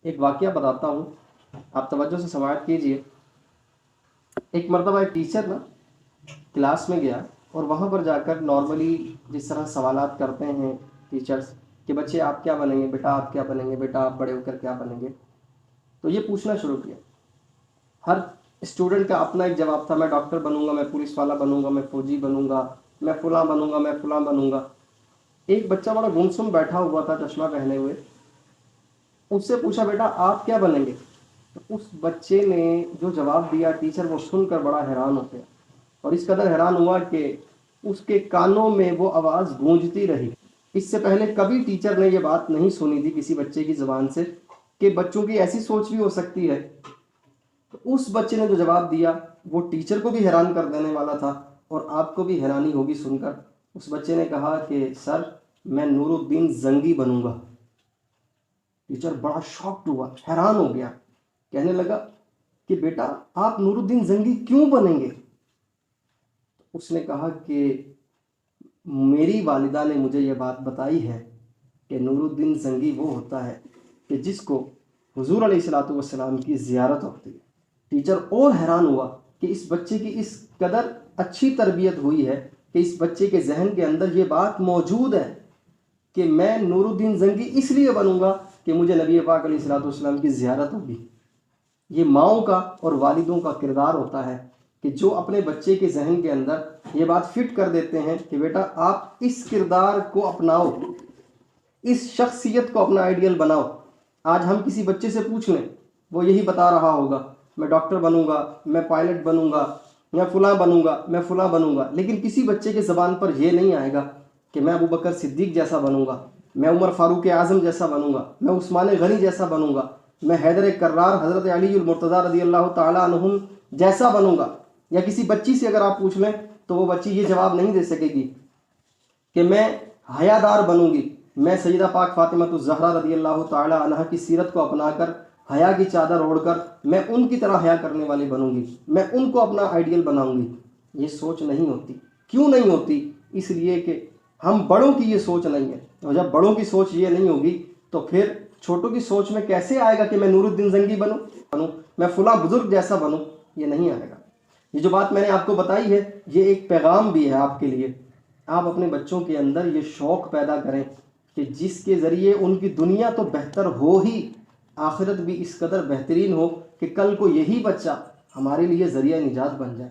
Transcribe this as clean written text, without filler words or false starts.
ایک واقعہ بتاتا ہوں، آپ توجہ سے سماعت کیجئے۔ ایک مرتبہ ایک ٹیچر نا کلاس میں گیا اور وہاں پر جا کر نارملی جس طرح سوالات کرتے ہیں ٹیچرز کہ بچے آپ کیا بنیں گے، بیٹا آپ کیا بنیں گے، بیٹا آپ بڑے ہو کر کیا بنیں گے، تو یہ پوچھنا شروع کیا۔ ہر اسٹوڈنٹ کا اپنا ایک جواب تھا، میں ڈاکٹر بنوں گا، میں پولیس والا بنوں گا، میں فوجی بنوں گا، میں فلاں بنوں گا، میں فلاں بنوں گا۔ ایک بچہ بڑا گمسم بیٹھا ہوا تھا چشمہ پہنے ہوئے، اس سے پوچھا بیٹا آپ کیا بنیں گے؟ تو اس بچے نے جو جواب دیا ٹیچر وہ سن کر بڑا حیران ہو گیا، اور اس قدر حیران ہوا کہ اس کے کانوں میں وہ آواز گونجتی رہی۔ اس سے پہلے کبھی ٹیچر نے یہ بات نہیں سنی تھی کسی بچے کی زبان سے کہ بچوں کی ایسی سوچ بھی ہو سکتی ہے۔ تو اس بچے نے جو جواب دیا وہ ٹیچر کو بھی حیران کر دینے والا تھا، اور آپ کو بھی حیرانی ہوگی سن کر۔ اس بچے نے کہا کہ سر میں نور الدین زنگی بنوں گا۔ ٹیچر بڑا شاکڈ ہوا، حیران ہو گیا، کہنے لگا کہ بیٹا آپ نور الدین زنگی کیوں بنیں گے؟ اس نے کہا کہ میری والدہ نے مجھے یہ بات بتائی ہے کہ نور الدین زنگی وہ ہوتا ہے کہ جس کو حضور علیہ الصلوۃ والسلام کی زیارت ہوتی ہے۔ ٹیچر اور حیران ہوا کہ اس بچے کی اس قدر اچھی تربیت ہوئی ہے کہ اس بچے کے ذہن کے اندر یہ بات موجود ہے کہ میں نور الدین زنگی اس لیے بنوں گا کہ مجھے نبی پاک علیہ الصلوۃ والسلام کی زیارت ہوگی۔ یہ ماؤں کا اور والدوں کا کردار ہوتا ہے کہ جو اپنے بچے کے ذہن کے اندر یہ بات فٹ کر دیتے ہیں کہ بیٹا آپ اس کردار کو اپناؤ، اس شخصیت کو اپنا آئیڈیل بناؤ۔ آج ہم کسی بچے سے پوچھ لیں وہ یہی بتا رہا ہوگا میں ڈاکٹر بنوں گا، میں پائلٹ بنوں گا، میں فلاں بنوں گا، میں فلاں بنوں گا، لیکن کسی بچے کے زبان پر یہ نہیں آئے گا کہ میں ابو بکر صدیق جیسا بنوں گا، میں عمر فاروق اعظم جیسا بنوں گا، میں عثمان غنی جیسا بنوں گا، میں حیدر کرار حضرت علی المرتضیٰ رضی اللہ تعالیٰ عنہم جیسا بنوں گا۔ یا کسی بچی سے اگر آپ پوچھ لیں تو وہ بچی یہ جواب نہیں دے سکے گی کہ میں حیادار بنوں گی، میں سیدہ پاک فاطمہ الزہرا رضی اللہ تعالیٰ عنہ کی سیرت کو اپنا کر حیا کی چادر اوڑھ کر میں ان کی طرح حیا کرنے والی بنوں گی، میں ان کو اپنا آئیڈیل بناؤں گی۔ یہ سوچ نہیں ہوتی۔ کیوں نہیں ہوتی؟ اس لیے کہ ہم بڑوں کی یہ سوچ نہیں ہے، اور جب بڑوں کی سوچ یہ نہیں ہوگی تو پھر چھوٹوں کی سوچ میں کیسے آئے گا کہ میں نور الدین زنگی بنوں، میں فلاں بزرگ جیسا بنوں؟ یہ نہیں آئے گا۔ یہ جو بات میں نے آپ کو بتائی ہے یہ ایک پیغام بھی ہے آپ کے لیے۔ آپ اپنے بچوں کے اندر یہ شوق پیدا کریں کہ جس کے ذریعے ان کی دنیا تو بہتر ہو ہی، آخرت بھی اس قدر بہترین ہو کہ کل کو یہی بچہ ہمارے لیے ذریعہ نجات بن جائے۔